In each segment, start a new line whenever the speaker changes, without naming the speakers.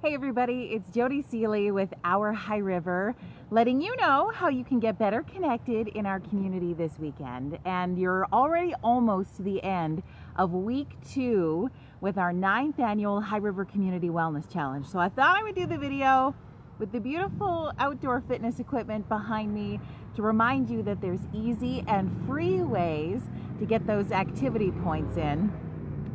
Hey everybody, it's Jody Seeley with Our High River, letting you know how you can get better connected in our community this weekend. And you're already almost to the end of week 2 with our 9th annual High River Community Wellness Challenge. So I thought I would do the video with the beautiful outdoor fitness equipment behind me to remind you that there's easy and free ways to get those activity points in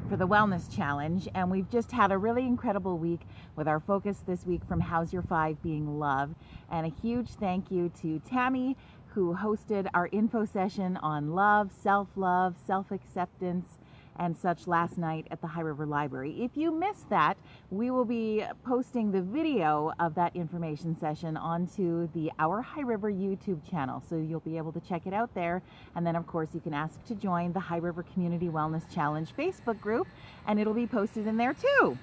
for the wellness challenge. And we've just had a really incredible week with our focus this week from How's Your 5 being love. And a huge thank you to Tammy, who hosted our info session on love, self-love, self-acceptance, and such last night at the High River Library. If you missed that, we will be posting the video of that information session onto the Our High River YouTube channel, so you'll be able to check it out there. And then of course you can ask to join the High River Community Wellness Challenge Facebook group, and it'll be posted in there too.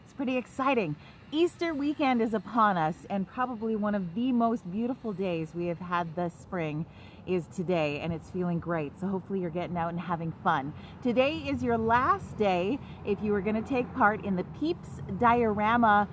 It's pretty exciting. Easter weekend is upon us, and probably one of the most beautiful days we have had this spring is today, and it's feeling great. So hopefully you're getting out and having fun. Today is your last day if you are going to take part in the Peeps Diorama,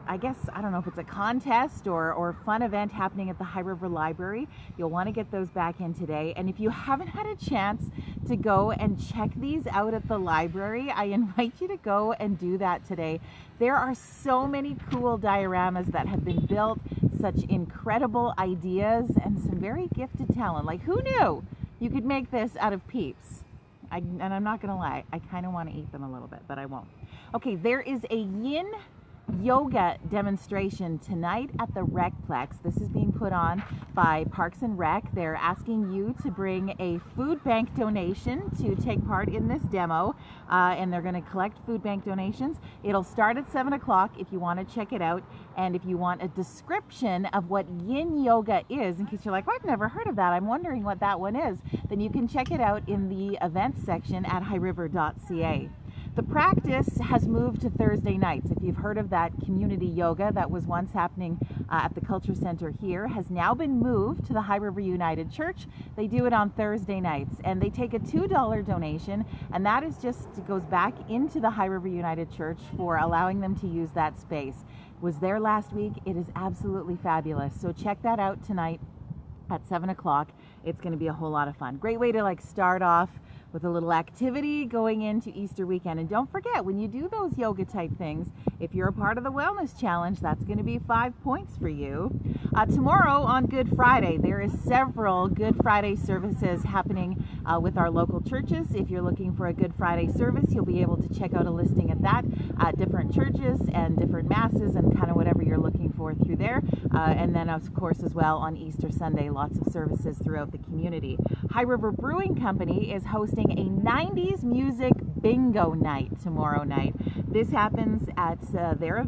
I guess, I don't know if it's a contest or fun event happening at the High River Library. You'll want to get those back in today. And if you haven't had a chance to go and check these out at the library, I invite you to go and do that today. There are so many cool dioramas that have been built, such incredible ideas, and some very gifted talent. Like, who knew you could make this out of Peeps? And I'm not gonna lie, I kind of want to eat them a little bit, but I won't. Okay, there is a yin yoga demonstration tonight at the Recplex. This is being put on by Parks and Rec. They're asking you to bring a food bank donation to take part in this demo, and they're going to collect food bank donations. It'll start at 7 o'clock if you want to check it out, and if you want a description of what yin yoga is, in case you're like, well, I've never heard of that, I'm wondering what that one is, then you can check it out in the events section at highriver.ca. The practice has moved to Thursday nights. If you've heard of that community yoga that was once happening at the Culture Center here, has now been moved to the High River United Church. They do it on Thursday nights, and they take a $2 donation, and that is just goes back into the High River United Church for allowing them to use that space. Was there last week. It is absolutely fabulous. So check that out tonight at 7 o'clock. It's going to be a whole lot of fun. Great way to start off with a little activity going into Easter weekend. And don't forget, when you do those yoga type things, if you're a part of the wellness challenge, that's going to be 5 points for you. Tomorrow on Good Friday, there is several Good Friday services happening with our local churches. If you're looking for a Good Friday service, you'll be able to check out a listing at that at different churches and different masses and kind of whatever you're looking for through there. And then of course as well on Easter Sunday, lots of services throughout the community. High River Brewing Company is hosting a 90s music bingo night tomorrow night. This happens at their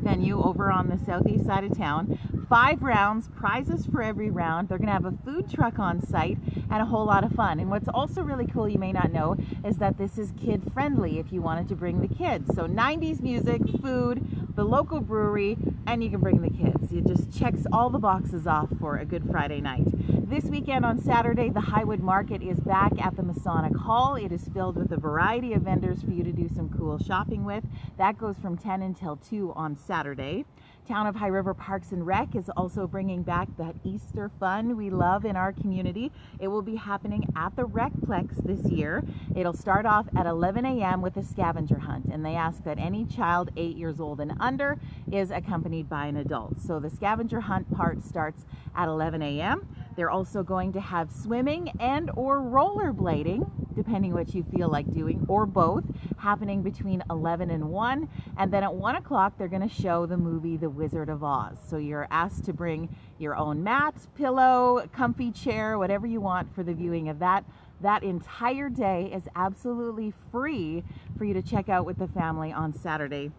venue over on the southeast side of town. 5 rounds, prizes for every round. They're going to have a food truck on site and a whole lot of fun. And what's also really cool, you may not know, is that this is kid friendly if you wanted to bring the kids. So 90s music, food, the local brewery, and you can bring the kids. It just checks all the boxes off for a Good Friday night. This weekend on Saturday, the Highwood Market is back at the Masonic Hall. It is filled with a variety of vendors for you to do some cool shopping with. That goes from 10 until 2 on Saturday. Town of High River Parks and Rec is also bringing back that Easter fun we love in our community. It will be happening at the Recplex this year. It'll start off at 11 a.m. with a scavenger hunt, and they ask that any child 8 years old and under is accompanied by an adult. So the scavenger hunt part starts at 11 a.m. They're also going to have swimming and or rollerblading, depending what you feel like doing, or both, happening between 11 and 1. And then at 1 o'clock, they're going to show the movie The Wizard of Oz. So you're asked to bring your own mat, pillow, comfy chair, whatever you want for the viewing of that. That entire day is absolutely free for you to check out with the family on Saturday,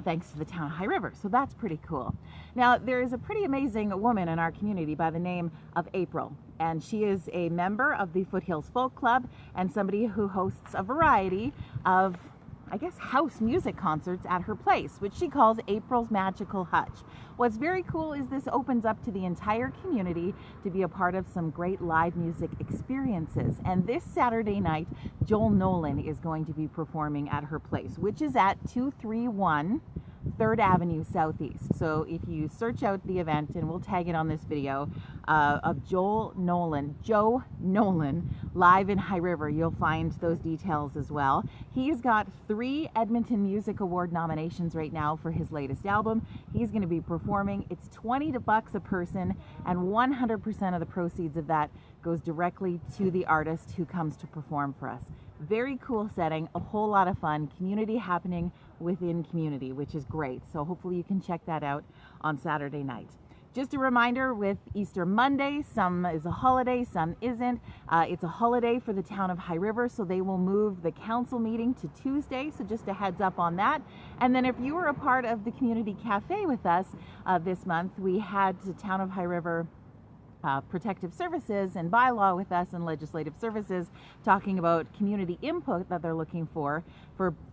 thanks to the town of High River. So that's pretty cool. Now, there is a pretty amazing woman in our community by the name of April, and she is a member of the Foothills Folk Club and somebody who hosts a variety of, I guess, house music concerts at her place, which she calls April's Magical Hutch. What's very cool is this opens up to the entire community to be a part of some great live music experiences. And this Saturday night, Joel Nolan is going to be performing at her place, which is at 231 3rd Avenue Southeast. So if you search out the event, and we'll tag it on this video, of Joe Nolan live in High River, you'll find those details as well. He's got 3 Edmonton Music Award nominations right now for his latest album. He's going to be performing. It's $20 a person, and 100% of the proceeds of that goes directly to the artist who comes to perform for us. Very cool setting, a whole lot of fun, community happening within community, which is great. So hopefully you can check that out on Saturday night. Just a reminder, with Easter Monday, some is a holiday, some isn't. It's a holiday for the town of High River, so they will move the council meeting to Tuesday, so just a heads up on that. And then if you were a part of the community cafe with us this month, we had the town of High River Protective Services and bylaw with us, and legislative services, talking about community input that they're looking for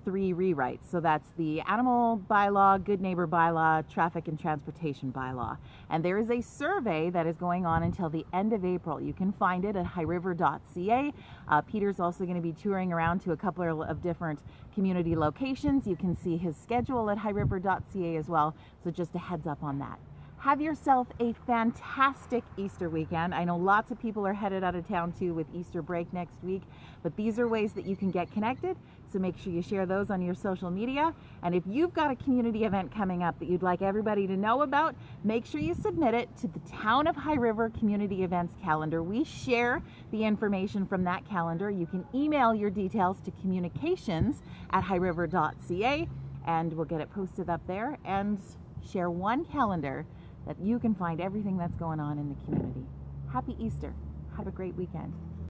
3 rewrites. So that's the animal bylaw, good neighbor bylaw, traffic and transportation bylaw. And there is a survey that is going on until the end of April. You can find it at highriver.ca. Peter's also going to be touring around to a couple of different community locations. You can see his schedule at highriver.ca as well. So just a heads up on that. Have yourself a fantastic Easter weekend. I know lots of people are headed out of town too with Easter break next week, but these are ways that you can get connected. So make sure you share those on your social media. And if you've got a community event coming up that you'd like everybody to know about, make sure you submit it to the Town of High River Community Events calendar. We share the information from that calendar. You can email your details to communications@highriver.ca, and we'll get it posted up there, and share one calendar that you can find everything that's going on in the community. Happy Easter. Have a great weekend.